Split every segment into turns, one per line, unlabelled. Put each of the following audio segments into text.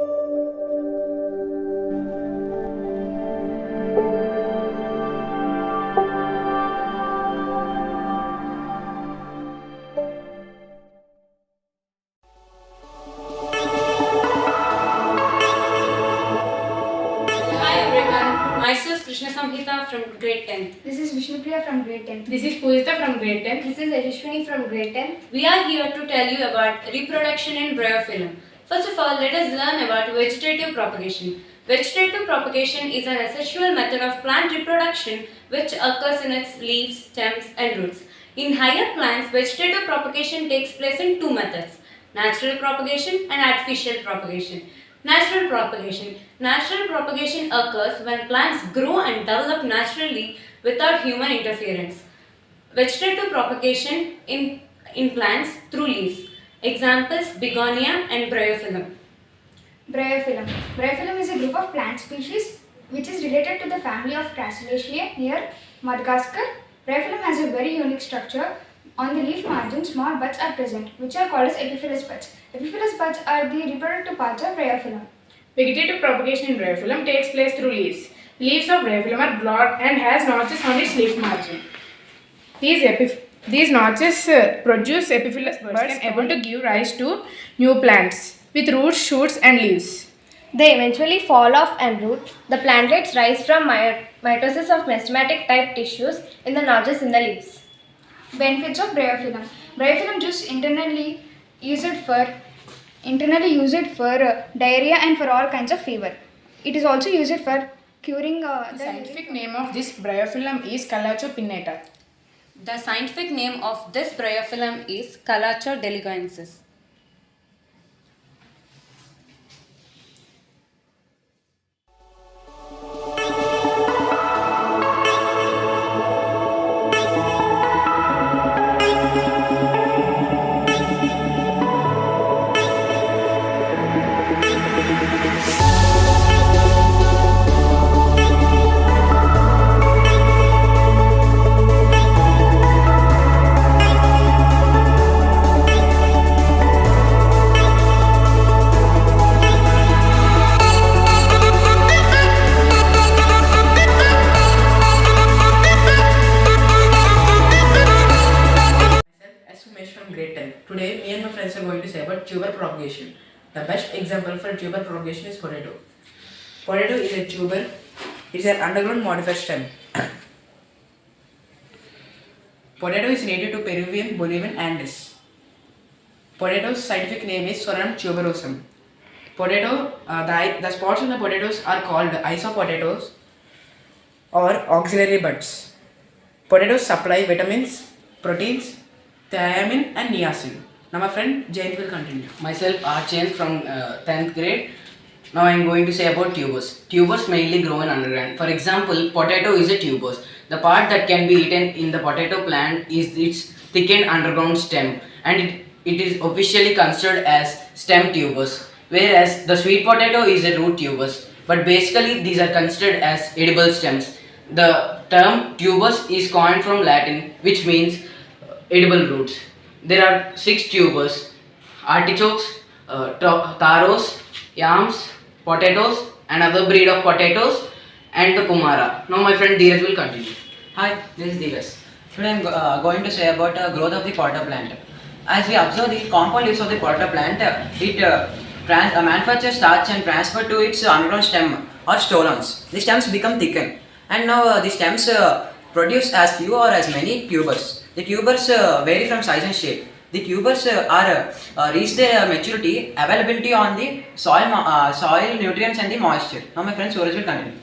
Hi everyone, myself Krishna Samhita from grade 10.
This is Vishnupriya from grade 10.
This is Pujita from grade 10.
This is Yashwini from grade 10.
We are here to tell you about reproduction in bryophyllum. First of all, let us learn about vegetative propagation. Vegetative propagation is an asexual method of plant reproduction which occurs in its leaves, stems and roots. In higher plants, vegetative propagation takes place in two methods: natural propagation and artificial propagation. Natural propagation. Natural propagation occurs when plants grow and develop naturally without human interference. Vegetative propagation in plants through leaves. Examples: begonia and bryophyllum.
Bryophyllum. Bryophyllum is a group of plant species which is related to the family of Crassulaceae near Madagascar. Bryophyllum has a very unique structure. On the leaf margin, small buds are present, which are called as epiphyllous buds. Epiphyllous buds are the reproductive parts of bryophyllum.
Vegetative propagation in bryophyllum takes place through leaves. Leaves of bryophyllum are broad and has notches on its leaf margin. These notches produce epiphyllous buds and able to give rise to new plants with roots, shoots and leaves.
They eventually fall off and root. The plantlets rise from mitosis of meristematic type tissues in the notches in the leaves.
Benefits of bryophyllum. Bryophyllum juice internally used for diarrhea and for all kinds of fever. It is also used for curing
The scientific name of this bryophyllum is Calacho pinnata.
The scientific name of this bryophyllum is Calacho delegoensis.
From grade 10. Today, me and my friends are going to say about tuber propagation. The best example for tuber propagation is potato. Potato is a tuber. It is an underground modified stem. Potato is native to Peruvian, Bolivian Andes. Potato's scientific name is Soranum tuberosum. Potato, the spots on the potatoes are called isopotatoes or auxiliary buds. Potatoes supply vitamins, proteins, thiamine and niacin. Now my friend Jain will continue.
Myself Archen from 10th grade. Now I am going to say about tubers. Tubers mainly grow in underground. For example, potato is a tubers. The part that can be eaten in the potato plant is its thickened underground stem, and it is officially considered as stem tubers, whereas the sweet potato is a root tubers. But basically these are considered as edible stems. The term tubers is coined from Latin, which means edible roots. There are 6 tubers: artichokes, taros, yams, potatoes, another breed of potatoes, and the kumara. Now my friend Dheeraj will continue.
Hi, this is Dheeraj. Today I am going to say about growth of the potato plant. As we observe the compound leaves of the potato plant, it manufactures starch and transfer to its underground stem or stolons. The stems become thickened, and now the stems produce as few or as many tubers. The tubers vary from size and shape. The tubers reach their maturity, availability on the soil nutrients and the moisture. Now my friend Suraj will continue.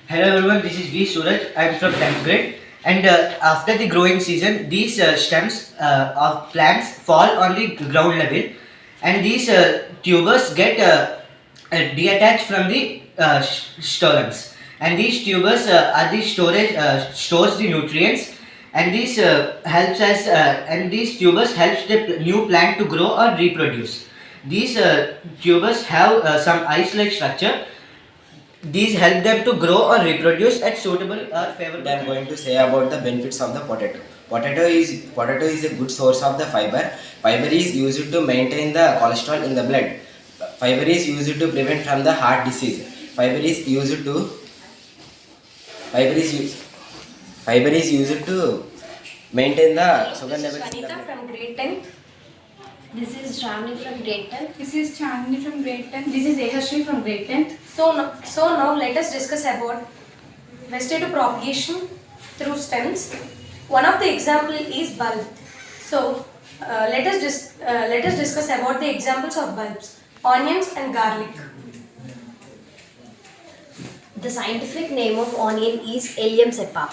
Hello everyone, this is V. Suraj. I am from 10th grade. And after the growing season, these stems of plants fall on the ground level, and these tubers get detached from the stolons. And these tubers are the stores the nutrients, and this helps us and these tubers helps the new plant to grow or reproduce. These tubers have some ice-like structure. These help them to grow or reproduce at suitable or favorable.
I am going to say about the benefits of the potato. Potato is a good source of the fiber. Fiber is used to maintain the cholesterol in the blood. Fiber is used to prevent from the heart disease. Fiber is used to fiber is used fiber is used to maintain the sugar levels in the
Vanita
blood.
from grade 10th.
This is Shravani from grade 10.
This is Chandni from grade 10.
This is Ehashri from grade 10th. So now let us discuss about vegetative propagation through stems. One of the example is bulb. So let us discuss about the examples of bulbs, onions and garlic.
The scientific name of onion is Allium cepa.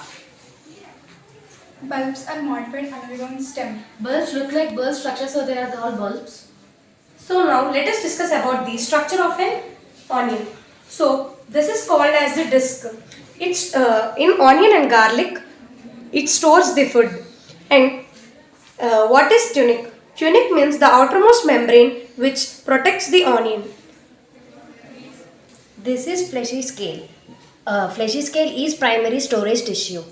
Bulbs are modified underground stem.
Bulbs look like bulb structure, so they are called bulbs. So now let us discuss about the structure of an onion. So this is called as the disc. It's in onion and garlic. It stores the food. And what is tunic? Tunic means the outermost membrane which protects the onion.
This is fleshy scale. Fleshy scale is primary storage tissue.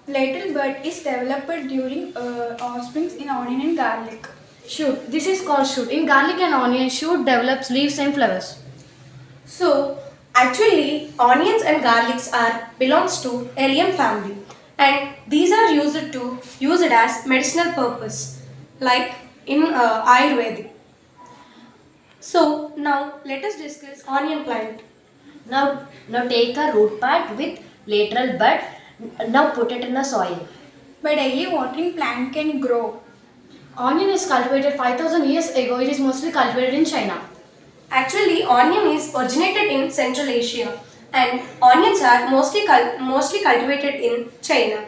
Lateral bud is developed during offsprings in onion and garlic.
Shoot. This is called shoot. In garlic and onion, shoot develops leaves and flowers. So actually, onions and garlics are belongs to Allium family, and these are used as medicinal purpose, like in Ayurvedic. So now let us discuss onion plant.
Now take a root part with lateral bud. Now put it in the soil.
By daily watering, plant can grow.
Onion is cultivated 5,000 years ago. It is mostly cultivated in China. Actually, onion is originated in Central Asia, and onions are mostly cultivated in China.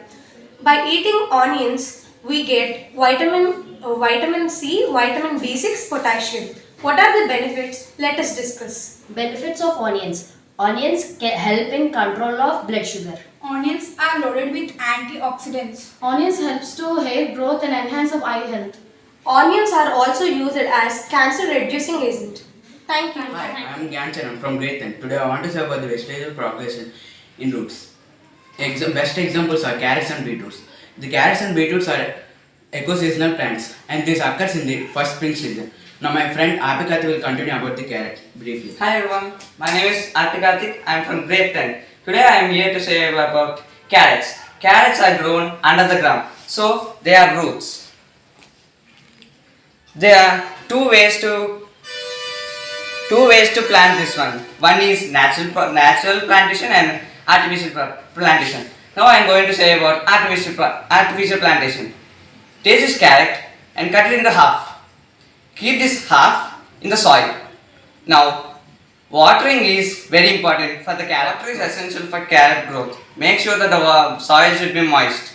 By eating onions, we get vitamin C, vitamin B6, potassium. What are the benefits? Let us discuss.
Benefits of onions. Onions can help in control of blood sugar.
Onions are loaded with antioxidants.
Onions helps to hair growth and enhance of eye health. Onions are also used as cancer reducing agent. Thank you.
Hi, I am Gyancharan from grade 10. Today I want to say about the vegetative propagation in roots. Best examples are carrots and beetroots. The carrots and beetroots are eco-seasonal plants, and this occurs in the first spring season. Now my friend Apikati will continue about the carrot briefly.
Hi everyone, my name is Artikatik. I am from grade 10. Today I am here to say about carrots. Carrots are grown under the ground, so they are roots. There are two ways to plant this one. One is natural plantation and artificial plantation. Now I am going to say about artificial plantation. Take this carrot and cut it into half. Keep this half in the soil. Now, watering is very important for the carrot. Water is essential for carrot growth. Make sure that the soil should be moist.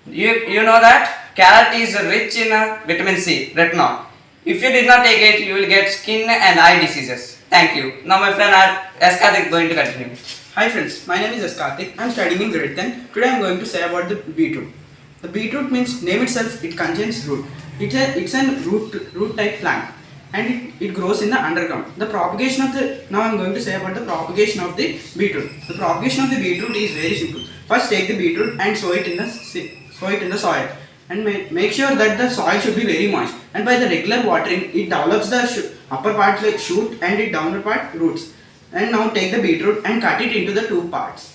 You know that carrot is rich in vitamin C, retinol. If you did not take it, you will get skin and eye diseases. Thank you. Now my friend Eskatik is going to continue.
Hi friends, my name is Eskartik. I am studying in grade 10. Today I am going to say about the beetroot. The beetroot means name itself, it contains root. It's a root type plant, and it grows in the underground. Now I am going to say about the propagation of the beetroot. The propagation of the beetroot is very simple. First take the beetroot and sow it in the soil, and make sure that the soil should be very moist. And by the regular watering, it develops the upper part like shoot and the downer part roots. And now take the beetroot and cut it into the two parts.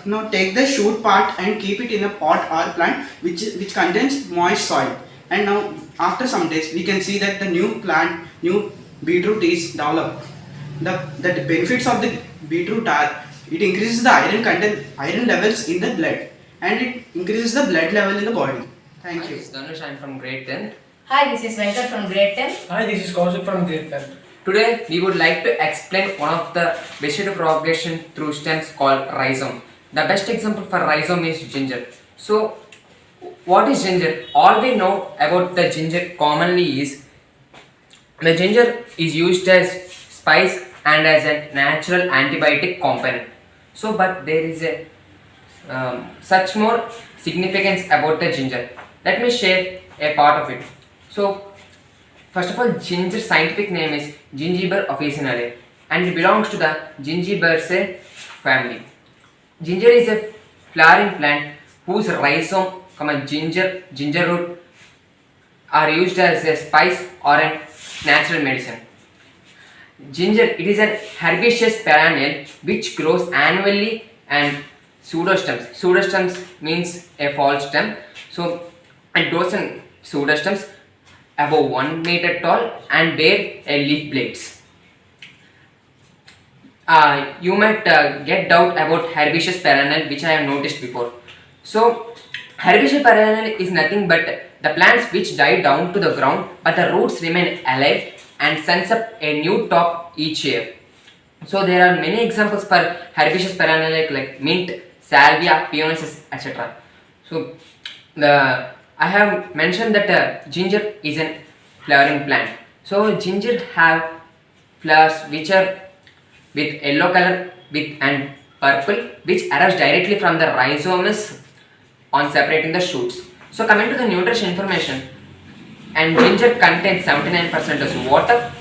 Now take the shoot part and keep it in a pot or plant which contains moist soil. And now after some days we can see that the new beetroot is developed. The benefits of the beetroot are it increases the iron levels in the blood, and it increases the blood level in the body. Thank you.
This is Dhanush. I am from grade 10.
Hi, this is Venkat from grade 10.
Hi, this is Kaushik from grade 10.
Today we would like to explain one of the vegetative propagation through stems called rhizome. The best example for rhizome is ginger. So, what is ginger? All we know about the ginger commonly is the ginger is used as spice and as a natural antibiotic component. So, but there is a such more significance about the ginger. Let me share a part of it. So, first of all, ginger scientific name is Gingiber officinale, and it belongs to the Gingiberaceae family. Ginger is a flowering plant whose rhizome, ginger root are used as a spice or a natural medicine. Ginger, it is an herbaceous perennial which grows annually and pseudostems. Pseudostems means a false stem. So it grows in pseudostems above 1 meter tall and bear a leaf blades. You might get doubt about herbaceous perennial which I have noticed before. So herbaceous perennial is nothing but the plants which die down to the ground but the roots remain alive and sends up a new top each year. So there are many examples for herbaceous perennial like mint, salvia, peonies, etc. So I have mentioned that ginger is a flowering plant. So ginger have flowers which are with yellow color with and purple which arise directly from the rhizomes on separating the shoots. So coming to the nutrition information, and ginger contains 79% of water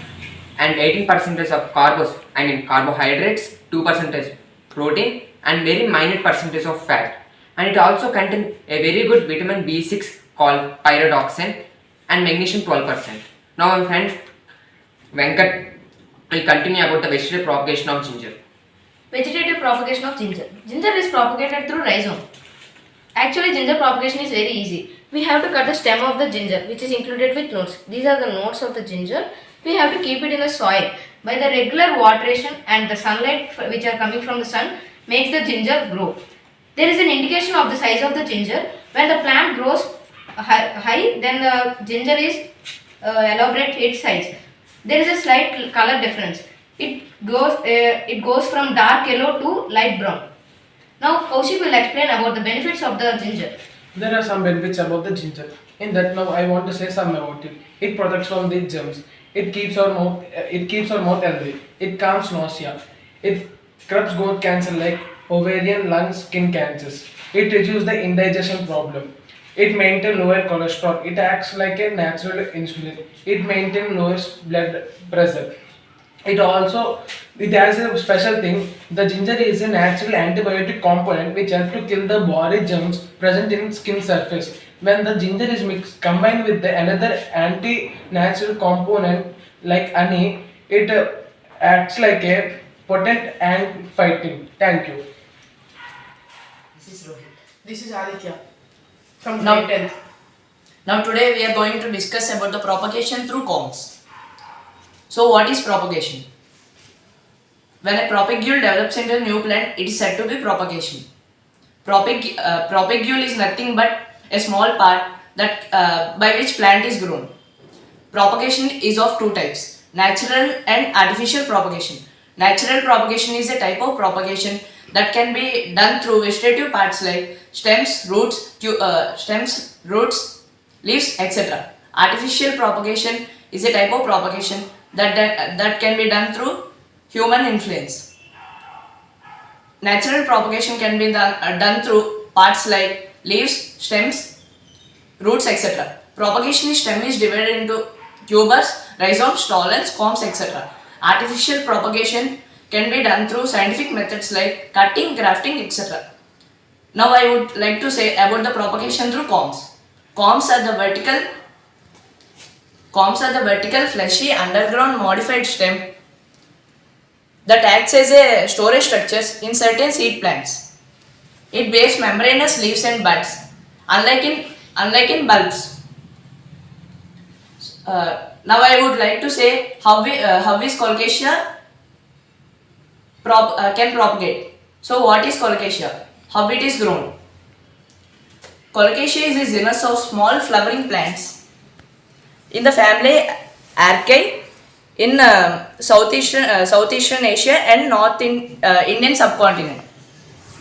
and 18% of carbohydrates, 2% protein and very minor percentage of fat, and it also contains a very good vitamin B6 called pyridoxine and magnesium 12%. Now my friend Venkat will continue about the vegetative propagation of ginger.
Vegetative propagation of ginger. Ginger is propagated through rhizome. Actually, ginger propagation is very easy. We have to cut the stem of the ginger, which is included with nodes. These are the nodes of the ginger. We have to keep it in the soil. By the regular wateration and the sunlight which are coming from the sun makes the ginger grow. There is an indication of the size of the ginger. When the plant grows high, then the ginger is elaborate its size. There is a slight color difference. It goes from dark yellow to light brown. Now Kaushik will explain about the benefits of the ginger.
There are some benefits about the ginger. In that, now I want to say some about it. It protects from the germs. It keeps our mouth healthy. It calms nausea. It curbs gut cancer like ovarian, lung, skin cancers. It reduces the indigestion problem. It maintains lower cholesterol. It acts like a natural insulin. It maintains lowest blood pressure. It has a special thing. The ginger is a natural antibiotic component which helps to kill the body germs present in skin surface. When the ginger is mixed combined with another anti-natural component like honey, it acts like a potent and fighting. Thank you.
This is Rohit.
This is Aditya from
Now-
grade 10th.
Now today we are going to discuss about the propagation through cones. So what is propagation? When a propagule develops into a new plant, it is said to be propagation. Propagule is nothing but a small part that by which plant is grown. Propagation is of two types: natural and artificial propagation. Natural propagation is a type of propagation that can be done through vegetative parts like stems, roots, leaves, etc. Artificial propagation is a type of propagation that can be done through human influence. Natural propagation can be done through parts like leaves, stems, roots, etc. Propagation stem is divided into tubers, rhizomes, stolons, corms, etc. Artificial propagation can be done through scientific methods like cutting, grafting, etc. Now I would like to say about the propagation through corms. Corms are the vertical fleshy underground modified stem that acts as a storage structures in certain seed plants. It bears membranous leaves and buds, unlike in bulbs. Now I would like to say how is colocasia can propagate. So what is colocasia? How it is grown? Colocasia is a genus of small flowering plants in the family Archaea in Southeastern Asia and Indian subcontinent.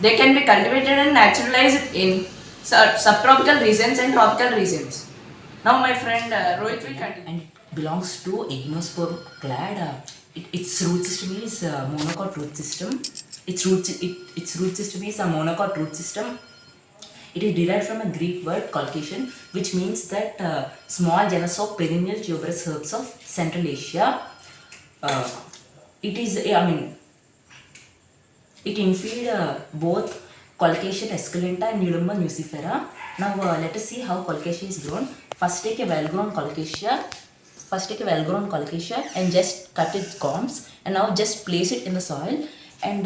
They can be cultivated and naturalized in subtropical regions and tropical regions. Now my friend Rohit will continue.
And it belongs to Ignosperm clade. Its root system is monocot root system. Its root system is a monocot root system. It is derived from a Greek word Caucasian, which means that small genus of perennial tuberous herbs of Central Asia. It infield both Caucasian esculenta and Nudumba nucifera. Now let us see how Caucasia is grown. First take a well-grown Caucasia first take a well-grown colocation and just cut its combs, and now just place it in the soil and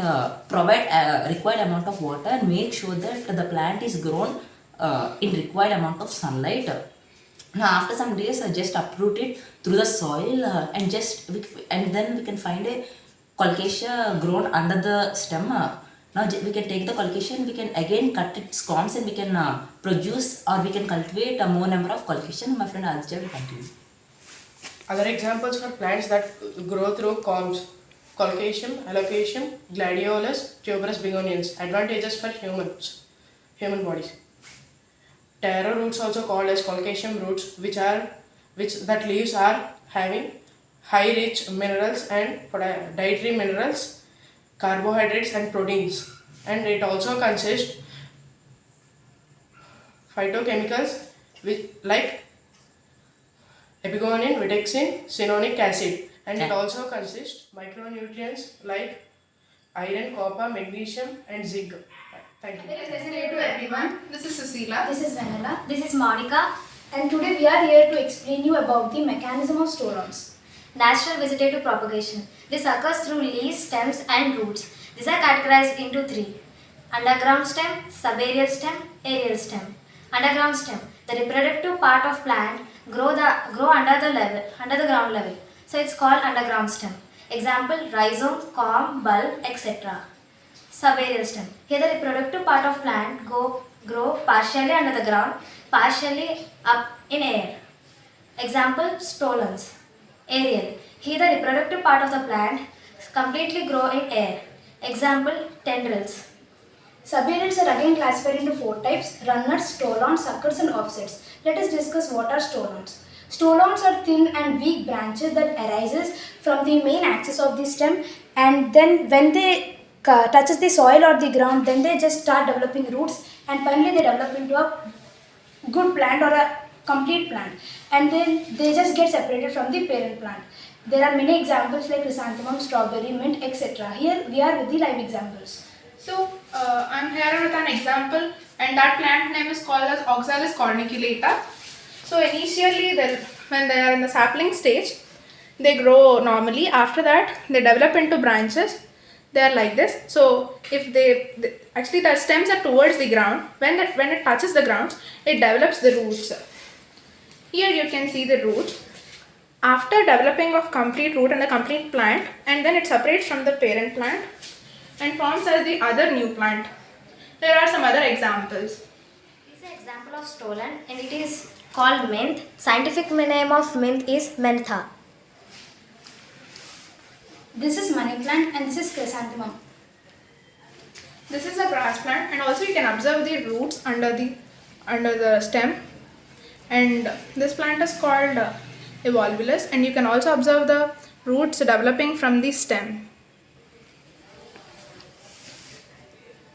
provide required amount of water and make sure that the plant is grown in required amount of sunlight. Now after some days, just uproot it through the soil and then we can find a colocasia grown under the stem. Now we can take the colocation, we can again cut its combs and we can produce or we can cultivate a more number of colocation. My friend Aditya will continue.
Other examples for plants that grow through combs: colocation, allocation, gladiolus, tuberous begonians. Advantages for human bodies. Taro roots, also called as colocation roots, which that leaves are having high rich minerals and dietary minerals, carbohydrates and proteins, and it also consists phytochemicals like epigonin, vitexin, cyanonic acid, and it also consists micronutrients like iron, copper, magnesium, and zinc. Thank you.
Hello to everyone.
This is Cecilia.
This is Vanilla. This is Monica. And today we are here to explain you about the mechanism of stolons.
Natural vegetative propagation. This occurs through leaves, stems and roots. These are categorized into three: underground stem, subaerial stem, aerial stem. Underground stem. The reproductive part of plant grow under the ground level. So it's called underground stem. Example: rhizome, corm, bulb, etc. Subaerial stem. Here the reproductive part of plant grow partially under the ground, partially up in air. Example: stolons. Aerial. Here the reproductive part of the plant completely grow in air. Example: tendrils.
Subaerials are again classified into four types: runners, stolons, suckers and offsets. Let us discuss what are stolons. Stolons are thin and weak branches that arises from the main axis of the stem, and then when they touches the soil or the ground, then they just start developing roots, and finally they develop into a good plant or a complete plant, and then they just get separated from the parent plant. There are many examples like chrysanthemum, strawberry, mint, etc. Here we are with the live examples.
So I'm here with an example, and that plant name is called as Oxalis corniculata. So initially, when they are in the sapling stage, they grow normally. After that, they develop into branches. They are like this. So if actually the stems are towards the ground, when it touches the ground, it develops the roots. Here you can see the roots. After developing of complete root and the complete plant, and then it separates from the parent plant and forms as the other new plant. There are some other examples.
This is an example of stolon and it is called mint. Scientific name of mint is mentha.
This is money plant and this is chrysanthemum.
This is a grass plant, and also you can observe the roots under the stem. And this plant is called evolvulus, and you can also observe the roots developing from the stem.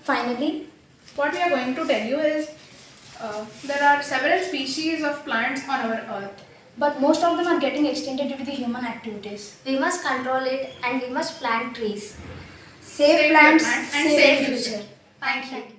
Finally,
what we are going to tell you is there are several species of plants on our earth,
but most of them are getting extincted due to the human activities.
We must control it and we must plant trees.
Save plants,
and
save
save
future.
future. Thank you.